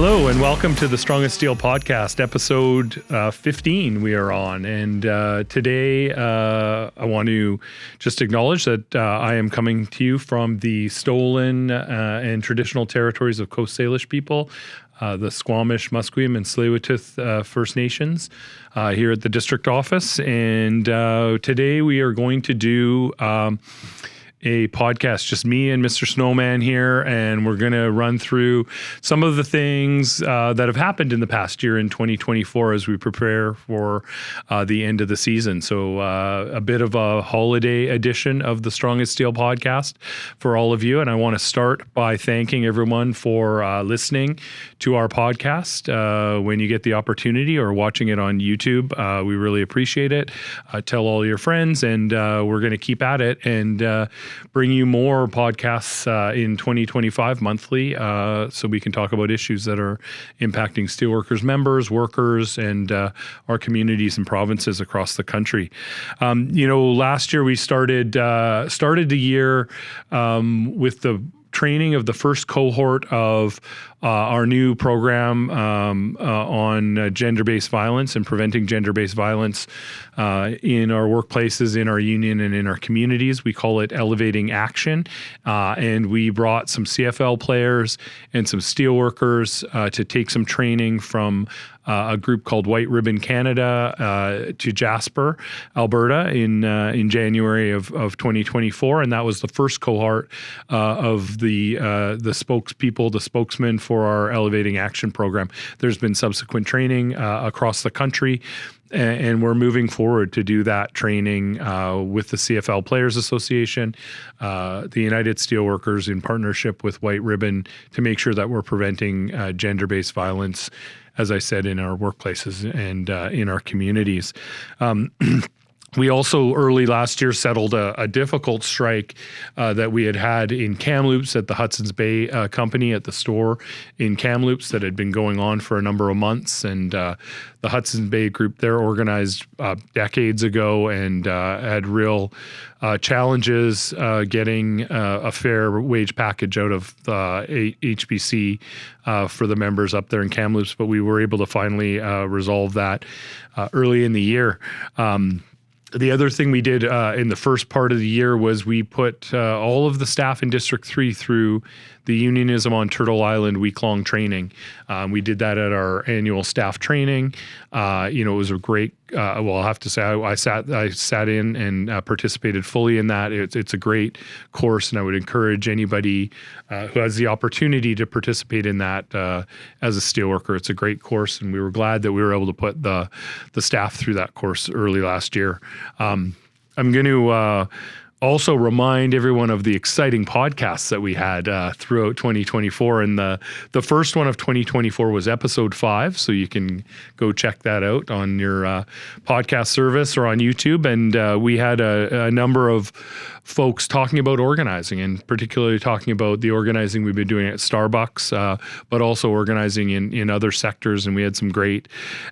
Hello and welcome to the Strongest Steel podcast, episode 15 we are on. And today I want to just acknowledge that I am coming to you from the stolen and traditional territories of Coast Salish people, the Squamish, Musqueam, and Tsleil-Waututh First Nations here at the district office. And today we are going to do a podcast, just me and Mr. Snowman here, and we're going to run through some of the things that have happened in the past year in 2024 as we prepare for the end of the season. So a bit of a holiday edition of the Strongest Steel podcast for all of you. And I want to start by thanking everyone for listening to our podcast when you get the opportunity or watching it on YouTube. We really appreciate it. Tell all your friends, and we're going to keep at it and bring you more podcasts in 2025 monthly so we can talk about issues that are impacting steelworkers, members, workers, and our communities and provinces across the country. Last year we started the year with the training of the first cohort of our new program on gender-based violence and preventing gender-based violence in our workplaces, in our union, and in our communities. We call it Elevating Action. And we brought some CFL players and some steelworkers to take some training from a group called White Ribbon Canada to Jasper, Alberta in January of 2024. And that was the first cohort of the spokespeople, the spokesmen for our Elevating Action program. There's been subsequent training across the country, and we're moving forward to do that training with the CFL Players Association, the United Steelworkers in partnership with White Ribbon to make sure that we're preventing gender-based violence, as I said, in our workplaces and in our communities. We also early last year settled a difficult strike that we had in Kamloops at the Hudson's Bay company at the store in Kamloops that had been going on for a number of months. And the Hudson's Bay group, they're organized decades ago and had real challenges getting a fair wage package out of the HBC for the members up there in Kamloops. But we were able to finally resolve that early in the year. The other thing we did in the first part of the year was we put all of the staff in District 3 through the Unionism on Turtle Island week-long training. We did that at our annual staff training. It was a great, I'll have to say, I sat in and participated fully in that. It's a great course, and I would encourage anybody who has the opportunity to participate in that as a steelworker. It's a great course, and we were glad that we were able to put the staff through that course early last year. I'm going to also remind everyone of the exciting podcasts that we had throughout 2024. And the first one of 2024 was episode 5. So you can go check that out on your podcast service or on YouTube. And we had a number of folks talking about organizing, and particularly talking about the organizing we've been doing at Starbucks, but also organizing in other sectors. And we had some great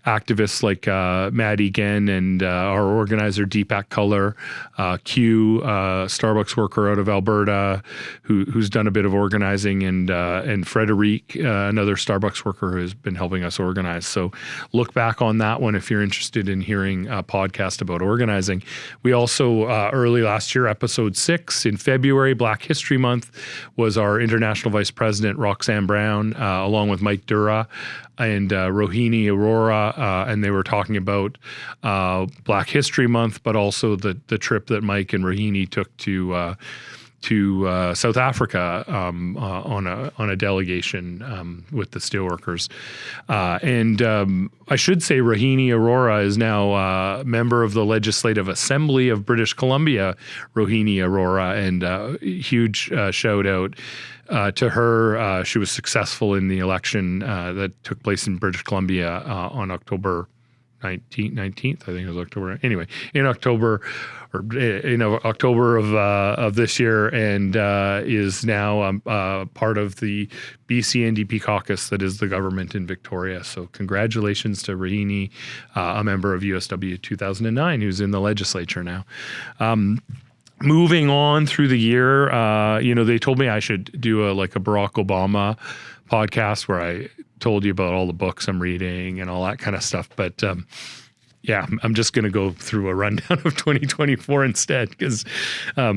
activists like Maddie Gen and our organizer Deepak Color, Q, Starbucks worker out of Alberta, who's done a bit of organizing, and Frederic, another Starbucks worker who has been helping us organize. So look back on that one if you're interested in hearing a podcast about organizing. We also early last year, episode 6 in February, Black History Month, was our International Vice President Roxanne Brown, along with Mike Dura and Rohini Aurora, and they were talking about Black History Month, but also the trip that Mike and Rohini took to South Africa on a delegation with the steelworkers. And I should say Rohini Aurora is now a member of the Legislative Assembly of British Columbia, Rohini Aurora, and huge shout out to her. She was successful in the election that took place in British Columbia on October 19th, I think it was October. Anyway, in October of this year, and is now part of the BC NDP caucus that is the government in Victoria. So congratulations to Rohini, a member of USW 2009, who's in the legislature now. Moving on through the year, they told me I should do a Barack Obama podcast where I told you about all the books I'm reading and all that kind of stuff. But yeah, I'm just going to go through a rundown of 2024 instead because, I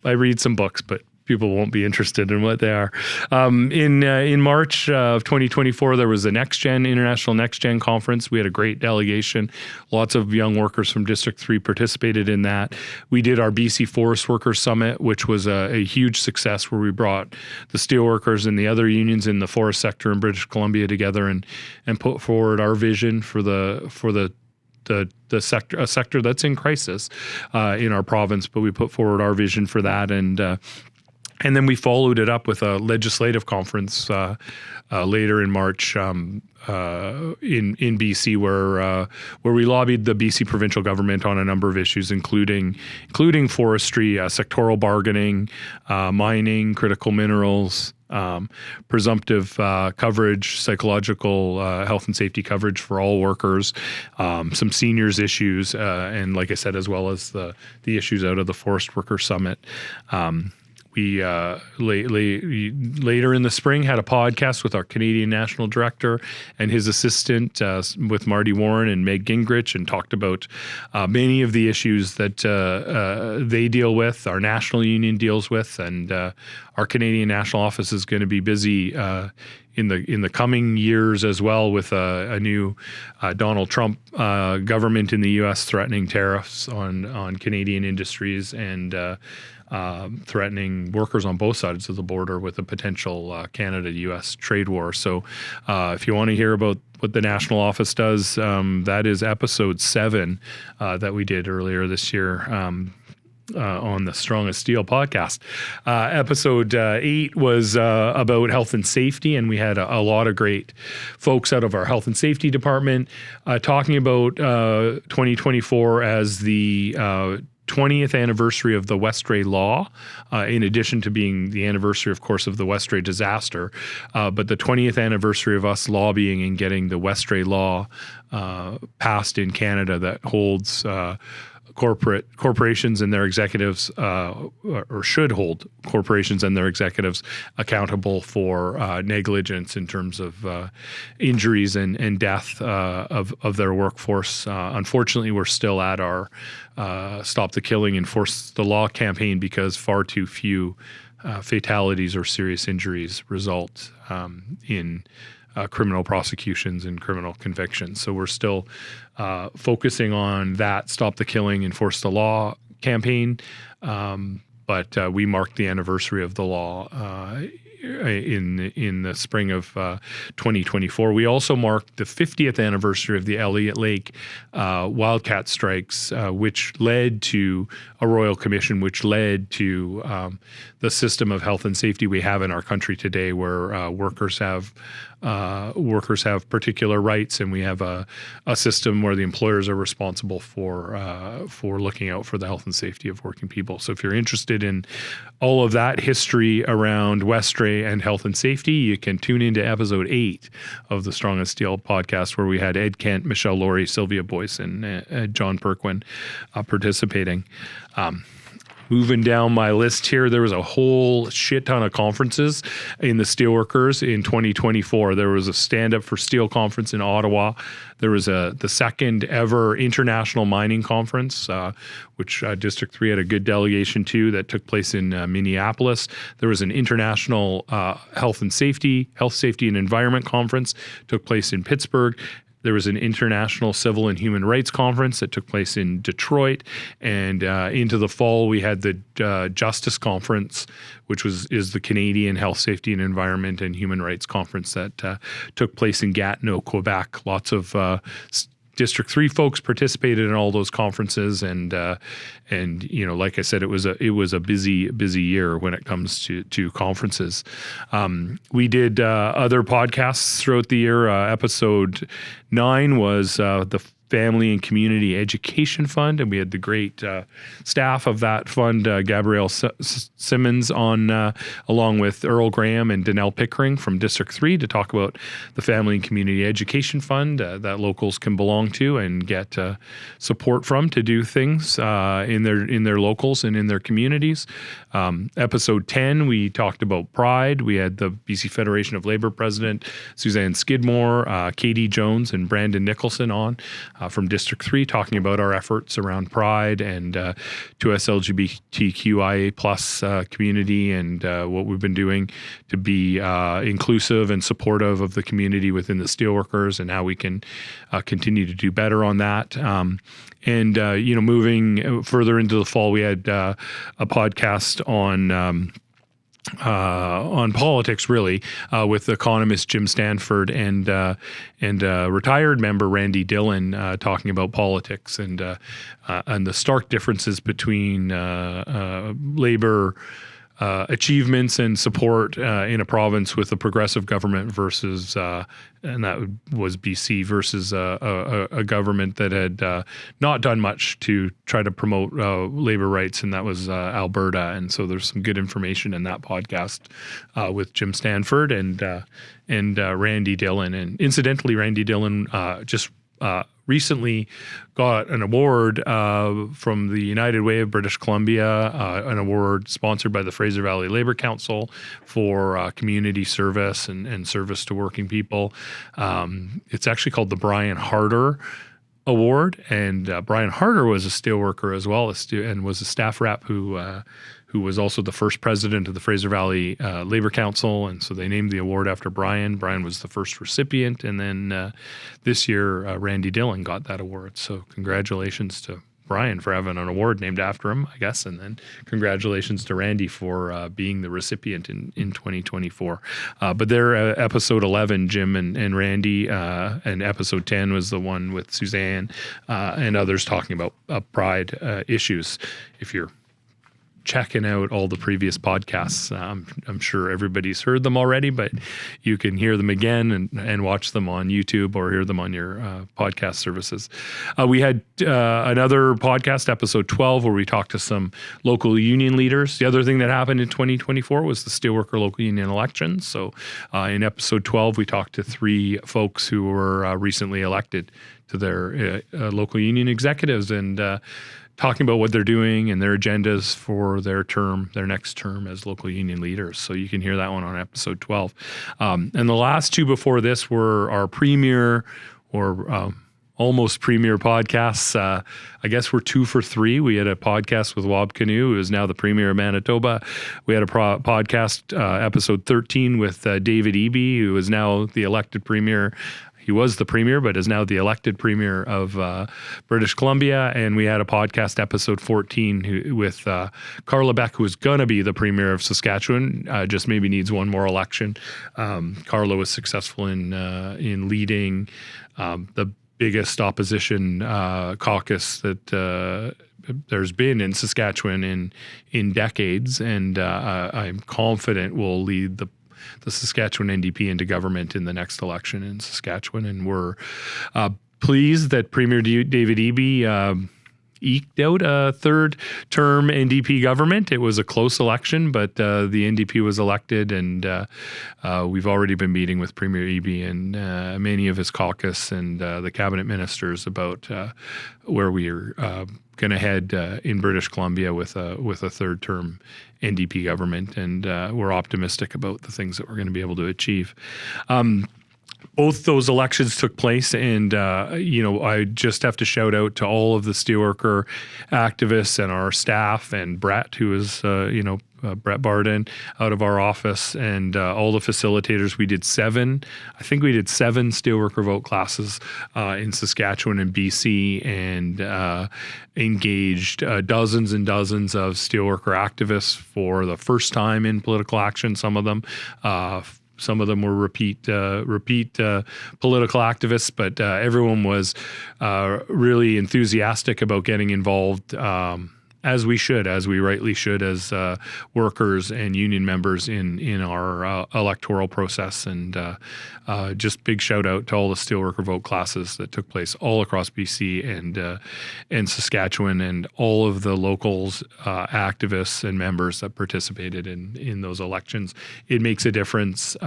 read some books, but people won't be interested in what they are. In March of 2024, there was the International Next Gen Conference. We had a great delegation. Lots of young workers from District 3 participated in that. We did our BC Forest Workers Summit, which was a huge success, where we brought the steelworkers and the other unions in the forest sector in British Columbia together and put forward our vision for the sector, a sector that's in crisis in our province. But we put forward our vision for that, and then we followed it up with a legislative conference later in March in BC, where we lobbied the BC provincial government on a number of issues, including forestry, sectoral bargaining, mining, critical minerals, presumptive coverage, psychological health and safety coverage for all workers, some seniors issues, and like I said, as well as the issues out of the Forest Worker Summit. We later in the spring had a podcast with our Canadian National Director and his assistant with Marty Warren and Meg Gingrich, and talked about many of the issues that they deal with, our national union deals with, and our Canadian National Office is going to be busy in the coming years as well, with a new Donald Trump government in the U.S. threatening tariffs on Canadian industries and threatening workers on both sides of the border with a potential Canada-U.S. trade war. So if you want to hear about what the national office does, that is episode 7 that we did earlier this year on the Strong as Steel podcast. Episode 8 was about health and safety, and we had a lot of great folks out of our health and safety department talking about 2024 as the 20th anniversary of the Westray Law, in addition to being the anniversary, of course, of the Westray disaster, but the 20th anniversary of us lobbying and getting the Westray Law passed in Canada that holds corporations and their executives, or should hold corporations and their executives accountable for negligence in terms of injuries and death of their workforce. Unfortunately, we're still at our Stop the Killing, Enforce the Law campaign because far too few fatalities or serious injuries result in criminal prosecutions and criminal convictions. So we're still focusing on that Stop the Killing, Enforce the Law campaign. But we marked the anniversary of the law in the spring of 2024. We also marked the 50th anniversary of the Elliott Lake wildcat strikes, which led to a royal commission, which led to the system of health and safety we have in our country today, where workers have particular rights, and we have a system where the employers are responsible for looking out for the health and safety of working people. So if you're interested in all of that history around Westray and health and safety, you can tune into episode 8 of the Strong as Steel podcast, where we had Ed Kent, Michelle Laurie, Sylvia Boyce, and John Perquin participating. Moving down my list here, there was a whole shit ton of conferences in the steelworkers in 2024. There was a Stand Up for Steel conference in Ottawa. There was the second ever International Mining Conference, which District 3 had a good delegation to, that took place in Minneapolis. There was an International Health, Safety and Environment Conference, took place in Pittsburgh. There was an International Civil and Human Rights Conference that took place in Detroit, and into the fall we had the Justice Conference, which is the Canadian Health, Safety and Environment and Human Rights Conference that took place in Gatineau, Quebec. Lots of District 3 folks participated in all those conferences, and you know, like I said, it was a busy year when it comes to conferences. We did other podcasts throughout the year. Episode 9 was the Family and Community Education Fund, and we had the great staff of that fund, Gabrielle Simmons, on along with Earl Graham and Danelle Pickering from District 3 to talk about the Family and Community Education Fund that locals can belong to and get support from to do things in their locals and in their communities. Episode 10, we talked about Pride. We had the BC Federation of Labour President Suzanne Skidmore, Katie Jones, and Brandon Nicholson on from District 3 talking about our efforts around Pride and to us LGBTQIA plus community and what we've been doing to be inclusive and supportive of the community within the steelworkers and how we can continue to do better on that. Moving further into the fall, we had a podcast on politics, really, with economist Jim Stanford and retired member Randy Dillon talking about politics and the stark differences between labor achievements and support in a province with a progressive government versus, and that was BC, versus a government that had not done much to try to promote labor rights, and that was Alberta. And so there's some good information in that podcast with Jim Stanford and Randy Dillon. And incidentally, Randy Dillon just recently got an award from the United Way of British Columbia, an award sponsored by the Fraser Valley Labour Council for community service and service to working people. It's actually called the Brian Harder Award, and Brian Harder was a steelworker as well and was a staff rep who was also the first president of the Fraser Valley Labour Council, and so they named the award after Brian. Brian was the first recipient, and then this year Randy Dillon got that award. So congratulations to Brian for having an award named after him, I guess, and then congratulations to Randy for being the recipient in 2024. But their episode 11, Jim and Randy, and episode 10 was the one with Suzanne and others talking about pride issues. If you're checking out all the previous podcasts, I'm sure everybody's heard them already, but you can hear them again and watch them on YouTube or hear them on your podcast services. We had another podcast, episode 12, where we talked to some local union leaders. The other thing that happened in 2024 was the Steelworker Local Union elections. So in episode 12, we talked to 3 folks who were recently elected to their local union executives and talking about what they're doing and their agendas for their next term as local union leaders. So you can hear that one on episode 12. And the last 2 before this were our premier or almost premier podcasts. I guess we're 2 for 3. We had a podcast with Wab Canoe, who is now the premier of Manitoba. We had a podcast, episode 13, with David Eby, who is now the elected premier. He was the premier, but is now the elected premier of British Columbia. And we had a podcast, episode 14, with Carla Beck, who is going to be the premier of Saskatchewan, just maybe needs one more election. Carla was successful in leading the biggest opposition caucus that there's been in Saskatchewan in decades, and I'm confident will lead the Saskatchewan NDP into government in the next election in Saskatchewan. And we're pleased that Premier David Eby eked out a 3rd-term NDP government. It was a close election, but the NDP was elected, and we've already been meeting with Premier Eby and many of his caucus and the cabinet ministers about where we are going to head in British Columbia with a 3rd-term NDP government, and we're optimistic about the things that we're going to be able to achieve. Both those elections took place, and I just have to shout out to all of the steelworker activists and our staff, and Brett, who is Brett Barden out of our office, and all the facilitators. We did 7 steelworker vote classes in Saskatchewan and BC, and engaged dozens and dozens of steelworker activists for the first time in political action. Some of them were repeat political activists, but everyone was really enthusiastic about getting involved as we rightly should, as workers and union members in our electoral process. And just big shout out to all the steelworker vote classes that took place all across BC and Saskatchewan, and all of the locals, activists and members that participated in those elections. It makes a difference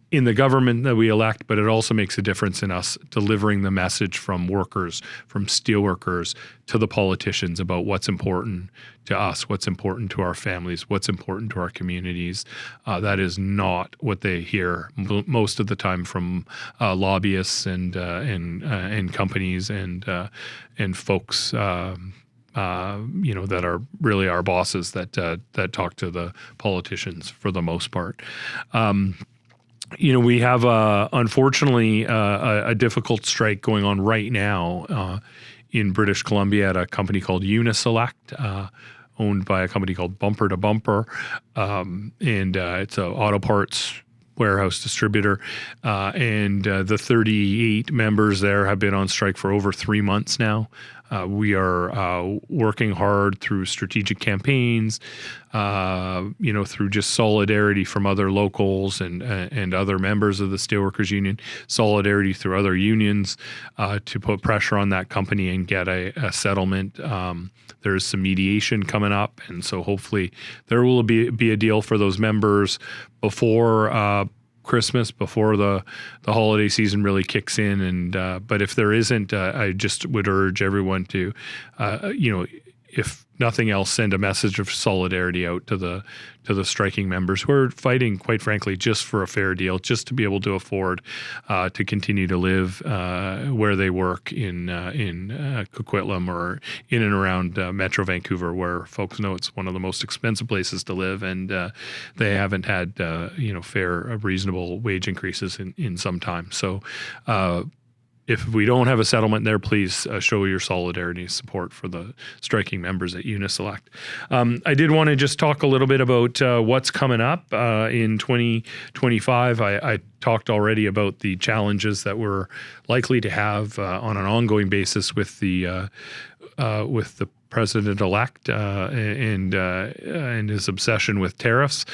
in the government that we elect, but it also makes a difference in us delivering the message from workers, from steelworkers to the politicians about what's important to us, what's important to our families, what's important to our communities. That is not what they hear most of the time from lobbyists and companies and folks. That are really our bosses that talk to the politicians for the most part. We have, unfortunately, a difficult strike going on right now in British Columbia at a company called Uniselect, owned by a company called Bumper to Bumper. And it's an auto parts warehouse distributor. And the 38 members there have been on strike for over 3 months now. We are working hard through strategic campaigns, through just solidarity from other locals and other members of the Steelworkers Union, solidarity through other unions to put pressure on that company and get a settlement. There's some mediation coming up, and so hopefully there will be a deal for those members before Christmas, before the holiday season really kicks in. And but if there isn't, I just would urge everyone to, if nothing else, send a message of solidarity out to the striking members who are fighting, quite frankly, just for a fair deal, just to be able to afford to continue to live where they work in Coquitlam or in and around Metro Vancouver, where folks know it's one of the most expensive places to live, and they haven't had fair, reasonable wage increases in some time. So. If we don't have a settlement there, please show your solidarity and support for the striking members at Uniselect. I did want to just talk a little bit about what's coming up in 2025. I talked already about the challenges that we're likely to have on an ongoing basis with the president-elect and his obsession with tariffs.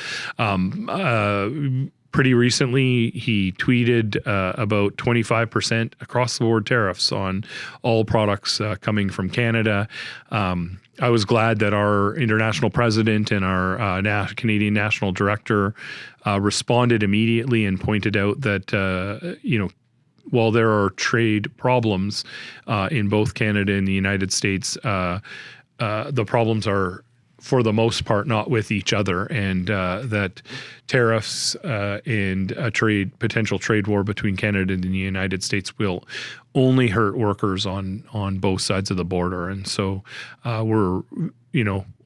Pretty recently, he tweeted about 25% across-the-board tariffs on all products coming from Canada. I was glad that our international president and our Canadian national director responded immediately and pointed out that, while there are trade problems in both Canada and the United States, the problems are, for the most part, not with each other, and that tariffs and a potential trade war between Canada and the United States will only hurt workers on both sides of the border. And so we're,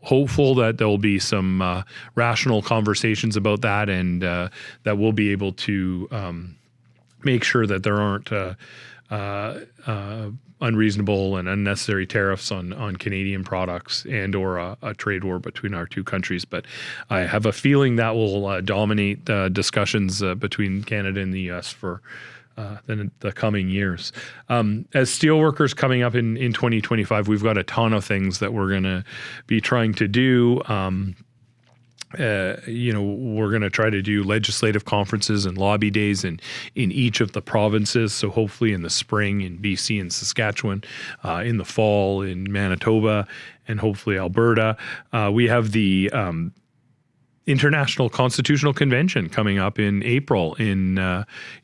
hopeful that there'll be some rational conversations about that, and that we'll be able to make sure that there aren't unreasonable and unnecessary tariffs on Canadian products and or a trade war between our two countries. But I have a feeling that will dominate discussions between Canada and the U.S. for the coming years. As steelworkers coming up in 2025, we've got a ton of things that we're going to be trying to do. We're going to try to do legislative conferences and lobby days in each of the provinces. So hopefully in the spring in BC and Saskatchewan, in the fall in Manitoba, and hopefully Alberta. We have the International Constitutional Convention coming up in April in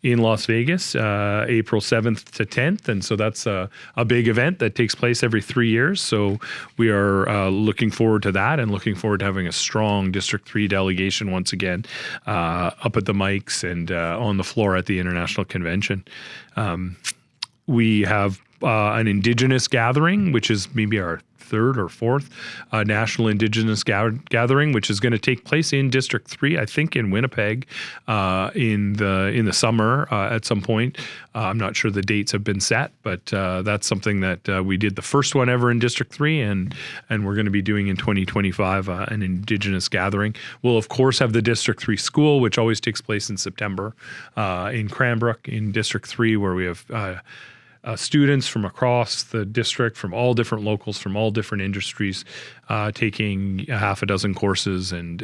Las Vegas, April 7th to 10th. And so that's a big event that takes place every 3 years. So we are looking forward to that, and looking forward to having a strong District 3 delegation once again up at the mics and on the floor at the International Convention. We have an Indigenous gathering, which is maybe our third or fourth National Indigenous gathering, which is going to take place in District 3, I think in Winnipeg, in the summer at some point. I'm not sure the dates have been set, but that's something that we did the first one ever in District 3, and we're going to be doing in 2025 an Indigenous gathering. We'll, of course, have the District 3 school, which always takes place in September in Cranbrook in District 3, where we have students from across the district, from all different locals, from all different industries, taking a half a dozen courses and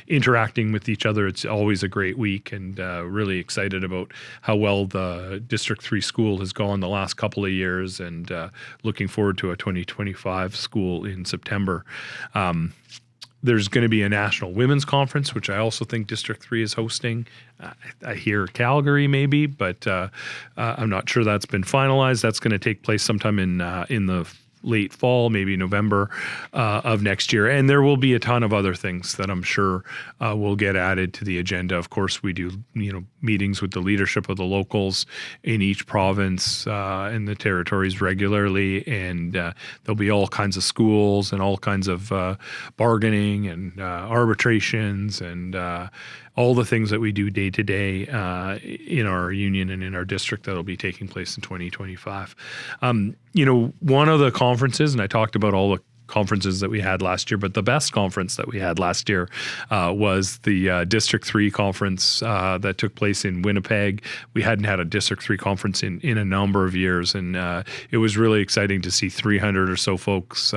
interacting with each other. It's always a great week, and really excited about how well the District 3 school has gone the last couple of years, and looking forward to a 2025 school in September. There's going to be a national women's conference, which I also think District 3 is hosting. I hear Calgary maybe, but I'm not sure that's been finalized. That's going to take place sometime in the late fall, maybe November of next year. And there will be a ton of other things that I'm sure will get added to the agenda. Of course, we do, meetings with the leadership of the locals in each province and the territories regularly. And there'll be all kinds of schools and all kinds of bargaining and arbitrations and all the things that we do day to day in our union and in our district that'll be taking place in 2025. One of the conferences, and I talked about all the conferences that we had last year, but the best conference that we had last year was the District 3 conference that took place in Winnipeg. We hadn't had a District 3 conference in a number of years, and it was really exciting to see 300 or so folks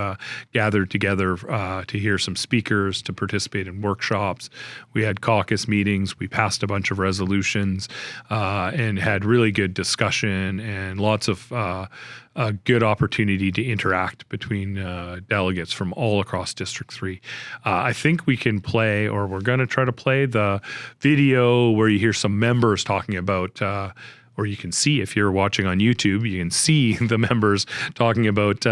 gathered together to hear some speakers, to participate in workshops. We had caucus meetings, we passed a bunch of resolutions, and had really good discussion and lots of a good opportunity to interact between delegates from all across District 3. I think we can play, or we're going to try to play, the video where you hear some members talking about, or you can see, if you're watching on YouTube, you can see the members talking about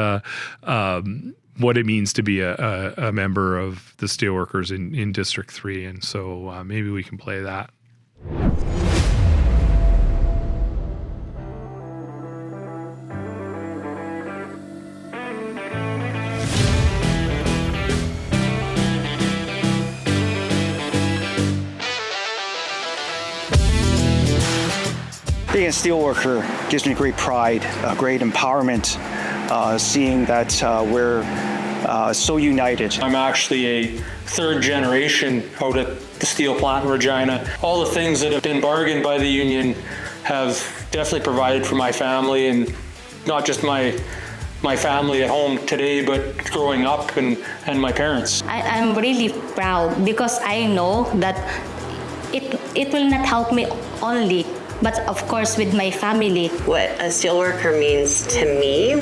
what it means to be a member of the Steelworkers in District 3. And so maybe we can play that. Being a steelworker gives me great pride, great empowerment, seeing that we're so united. I'm actually a third generation out at the steel plant in Regina. All the things that have been bargained by the union have definitely provided for my family, and not just my family at home today, but growing up and my parents. I'm really proud because I know that it will not help me only, but of course with my family. What a steelworker means to me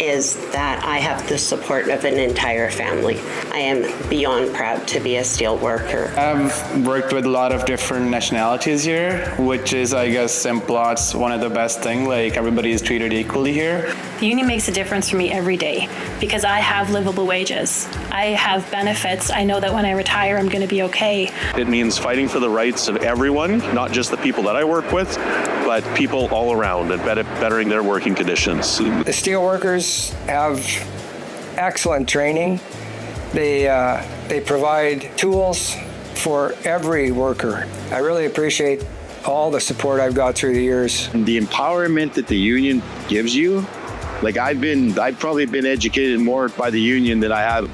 is that I have the support of an entire family. I am beyond proud to be a steelworker. I've worked with a lot of different nationalities here, which is, I guess, in plots one of the best things. Like, everybody is treated equally here. The union makes a difference for me every day because I have livable wages. I have benefits. I know that when I retire, I'm going to be okay. It means fighting for the rights of everyone, not just the people that I work with, but people all around, and bettering their working conditions. The steelworkers have excellent training. They provide tools for every worker. I really appreciate all the support I've got through the years. The empowerment that the union gives you, like I've probably been educated more by the union than I have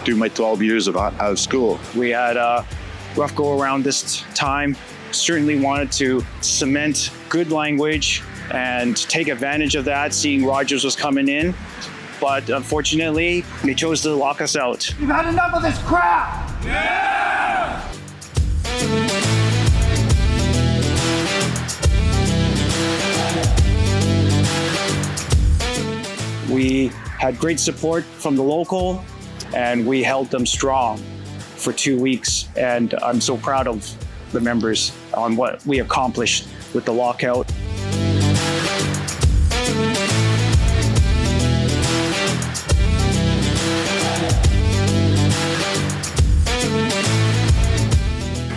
through my 12 years out of school. We had a rough go around this time. Certainly wanted to cement good language and take advantage of that, seeing Rogers was coming in. But unfortunately, they chose to lock us out. You've had enough of this crap! Yeah! We had great support from the local, and we held them strong for 2 weeks. And I'm so proud of the members on what we accomplished with the lockout.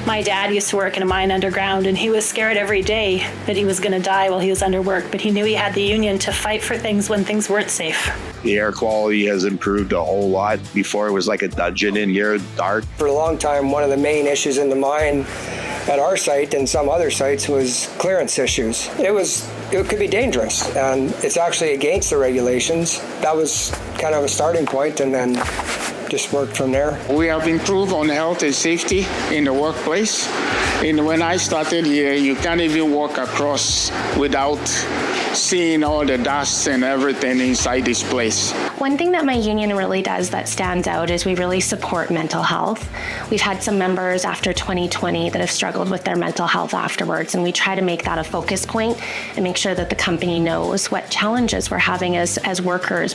My dad used to work in a mine underground, and he was scared every day that he was going to die while he was under work, but he knew he had the union to fight for things when things weren't safe. The air quality has improved a whole lot. Before it was like a dungeon in here, dark. For a long time, one of the main issues in the mine at our site and some other sites was clearance issues. It could be dangerous, and it's actually against the regulations. That was kind of a starting point, and then just worked from there. We have improved on health and safety in the workplace. And when I started here, you can't even walk across without seeing all the dust and everything inside this place. One thing that my union really does that stands out is we really support mental health. We've had some members after 2020 that have struggled with their mental health afterwards, and we try to make that a focus point and make sure that the company knows what challenges we're having as workers.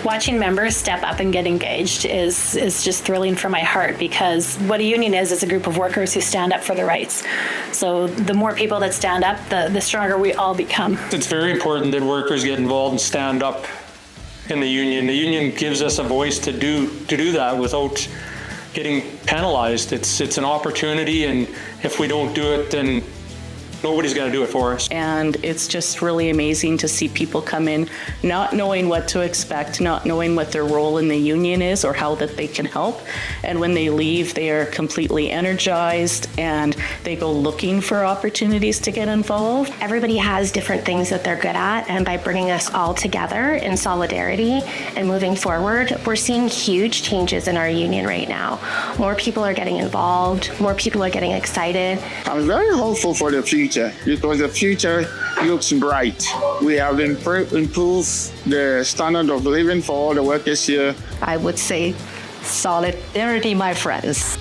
Watching members step up and get engaged is just thrilling for my heart, because what a union is a group of workers who stand up for their rights. So the more people that stand up, the stronger we all become. It's very important that workers get involved and stand up in the union. The union gives us a voice to do that without getting penalized. It's an opportunity, and if we don't do it, then nobody's going to do it for us. And it's just really amazing to see people come in not knowing what to expect, not knowing what their role in the union is or how that they can help. And when they leave, they are completely energized and they go looking for opportunities to get involved. Everybody has different things that they're good at, and by bringing us all together in solidarity and moving forward, we're seeing huge changes in our union right now. More people are getting involved, more people are getting excited. I'm very hopeful for the future, because the future looks bright. We have improved the standard of living for all the workers here. I would say solidarity, my friends.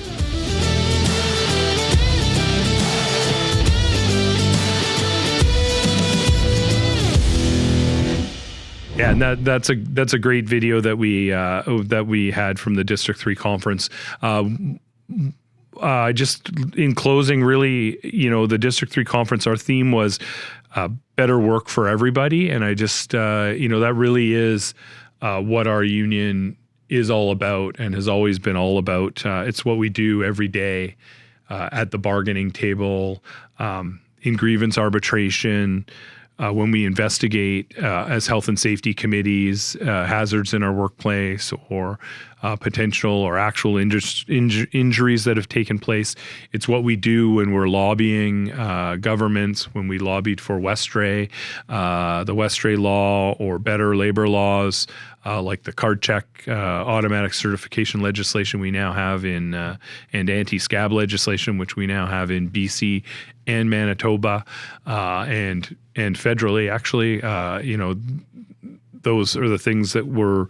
Yeah, and that's a great video that we had from the District 3 conference. Just in closing, really, the District 3 conference, our theme was better work for everybody. And I just, that really is what our union is all about and has always been all about. It's what we do every day at the bargaining table, in grievance arbitration, when we investigate as health and safety committees hazards in our workplace or potential or actual injuries that have taken place. It's what we do when we're lobbying governments, when we lobbied for Westray, the Westray law or better labor laws, like the card check automatic certification legislation we now have in and anti-scab legislation, which we now have in BC and Manitoba, and federally, actually. Those are the things that we're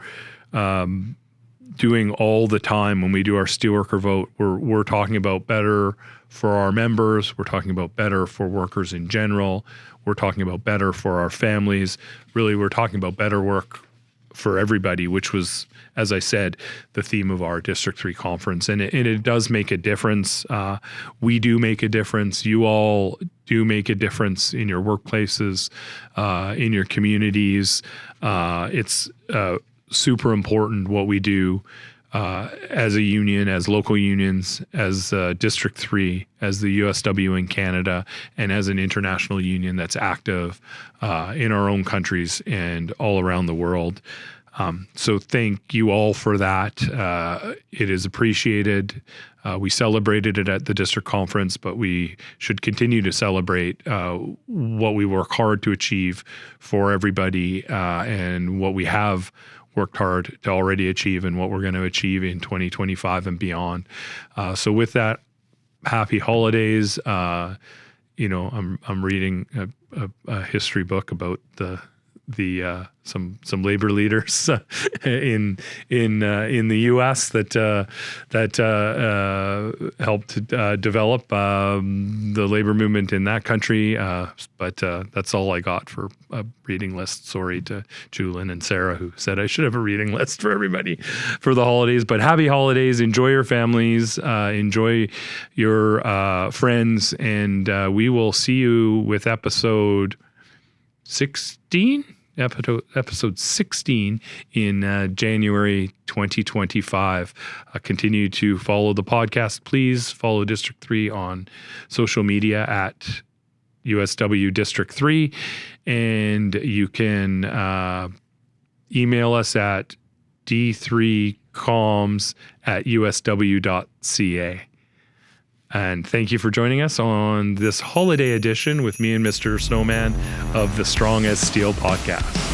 doing all the time when we do our steelworker vote. We're talking about better for our members. We're talking about better for workers in general. We're talking about better for our families. Really, we're talking about better work for everybody, which was, as I said, the theme of our District 3 conference. And it does make a difference. We do make a difference. You all do make a difference in your workplaces, in your communities. It's super important what we do as a union, as local unions, as District 3, as the USW in Canada, and as an international union that's active in our own countries and all around the world. So thank you all for that. It is appreciated. We celebrated it at the district conference, but we should continue to celebrate what we work hard to achieve for everybody and what we have worked hard to already achieve and what we're going to achieve in 2025 and beyond. So with that, happy holidays. I'm reading a history book about some labor leaders in the U.S. that helped develop the labor movement in that country. But that's all I got for a reading list. Sorry to Julin and Sarah, who said I should have a reading list for everybody for the holidays. But happy holidays! Enjoy your families. Enjoy your friends, and we will see you with episode 16. Episode 16 in January 2025. Continue to follow the podcast. Please follow District 3 on social media at USW District 3, and you can email us at d3comms@usw.ca. And thank you for joining us on this holiday edition with me and Mr. Snowman of the Strong as Steel podcast.